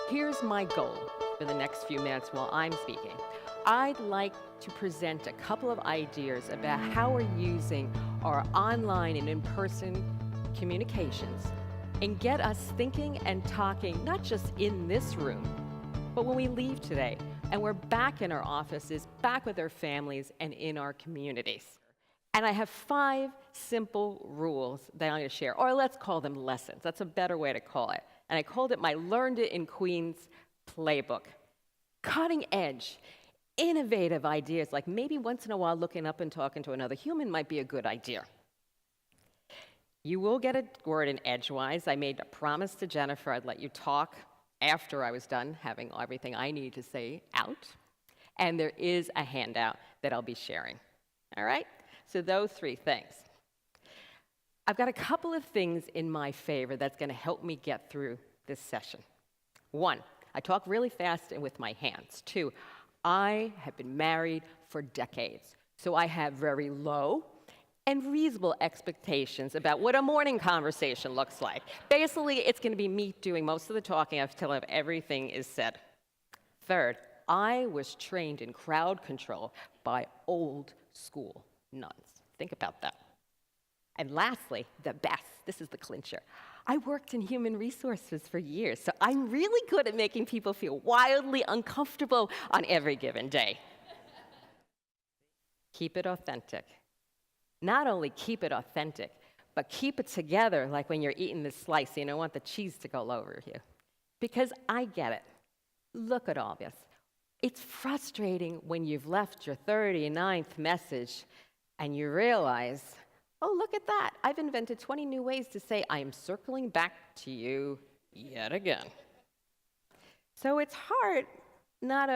Here's my goal for the next few minutes while I'm speaking. I'd like to present a couple of ideas about how we're using our online and in-person communications and get us thinking and talking, not just in this room, but when we leave today and we're back in our offices, back with our families and in our communities. And I have 5 simple rules that I'm going to share, or let's call them lessons. That's a better way to call it. And I called it my Learned It in Queens playbook. Cutting edge, innovative ideas, like maybe once in a while looking up and talking to another human might be a good idea. You will get a word in edgewise. I made a promise to Jennifer I'd let you talk after I was done having everything I need to say out. And there is a handout that I'll be sharing. All right? So those 3 things. I've got a couple of things in my favor that's going to help me get through this session. 1, I talk really fast and with my hands. 2, I have been married for decades, so I have very low and reasonable expectations about what a morning conversation looks like. Basically, it's going to be me doing most of the talking until everything is said. 3rd, I was trained in crowd control by old school nuns. Think about that. And lastly, the best, this is the clincher. I worked in human resources for years, so I'm really good at making people feel wildly uncomfortable on every given day. Keep it authentic. Not only keep it authentic, but keep it together like when you're eating this slice, you don't want the cheese to go all over you. Because I get it. Look at all this. It's frustrating when you've left your 39th message and you realize, oh, look at that. I've invented 20 new ways to say I am circling back to you yet again. So it's hard not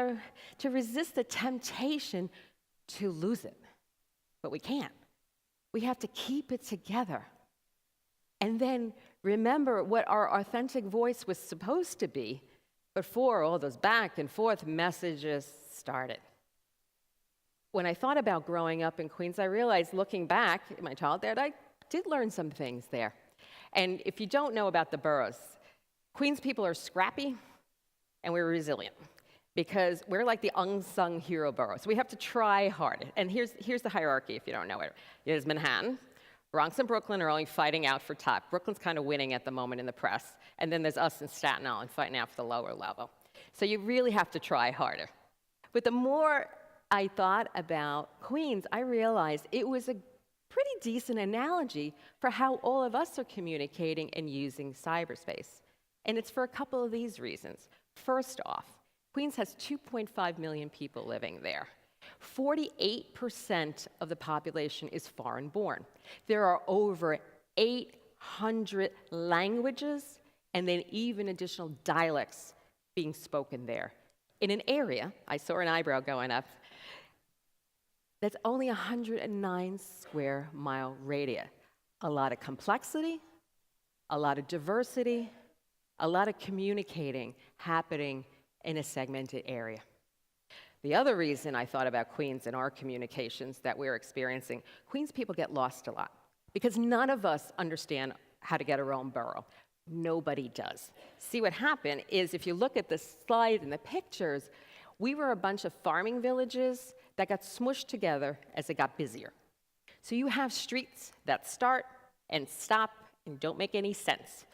to resist the temptation to lose it. But we can't. We have to keep it together. And then remember what our authentic voice was supposed to be before all those back and forth messages started. When I thought about growing up in Queens, I realized, looking back at my childhood, I did learn some things there. And if you don't know about the boroughs, Queens people are scrappy and we're resilient because we're like the unsung hero borough. So we have to try hard. And here's the hierarchy if you don't know it. There's Manhattan. Bronx and Brooklyn are only fighting out for top. Brooklyn's kind of winning at the moment in the press. And then there's us in Staten Island fighting out for the lower level. So you really have to try harder. But the more I thought about Queens, I realized it was a pretty decent analogy for how all of us are communicating and using cyberspace. And it's for a couple of these reasons. First off, Queens has 2.5 million people living there. 48% of the population is foreign-born. There are over 800 languages and then even additional dialects being spoken there. In an area, I saw an eyebrow going up, that's only 109 square mile radius. A lot of complexity, a lot of diversity, a lot of communicating happening in a segmented area. The other reason I thought about Queens and our communications that we're experiencing, Queens people get lost a lot because none of us understand how to get our own borough. Nobody does. See, what happened is if you look at the slide and the pictures, we were a bunch of farming villages that got smushed together as it got busier. So you have streets that start and stop and don't make any sense.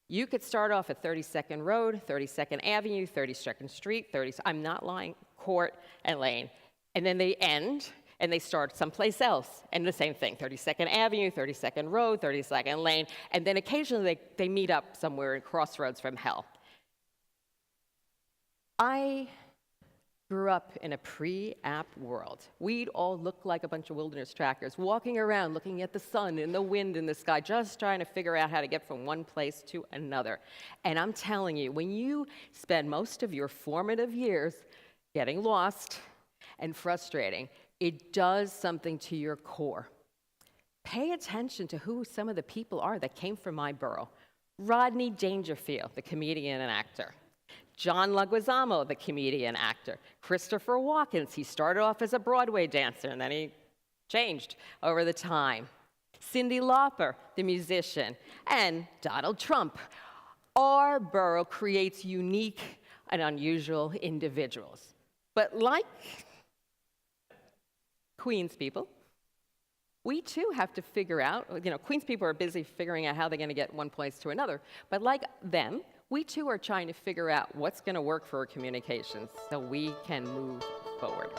You could start off at 32nd Road, 32nd Avenue, 32nd Street, I'm not lying, Court and Lane. And then they end and they start someplace else. And the same thing, 32nd Avenue, 32nd Road, 32nd Lane. And then occasionally they meet up somewhere in Crossroads from hell. I grew up in a pre-app world. We'd all look like a bunch of wilderness trackers, walking around, looking at the sun and the wind in the sky, just trying to figure out how to get from one place to another. And I'm telling you, when you spend most of your formative years getting lost and frustrating, it does something to your core. Pay attention to who some of the people are that came from my borough. Rodney Dangerfield, the comedian and actor. John Leguizamo, the comedian actor. Christopher Walken, he started off as a Broadway dancer and then he changed over the time. Cyndi Lauper, the musician, and Donald Trump. Our borough creates unique and unusual individuals. But like Queens people, we too have to figure out, Queens people are busy figuring out how they're going to get one place to another, but like them, we too are trying to figure out what's going to work for our communications so we can move forward.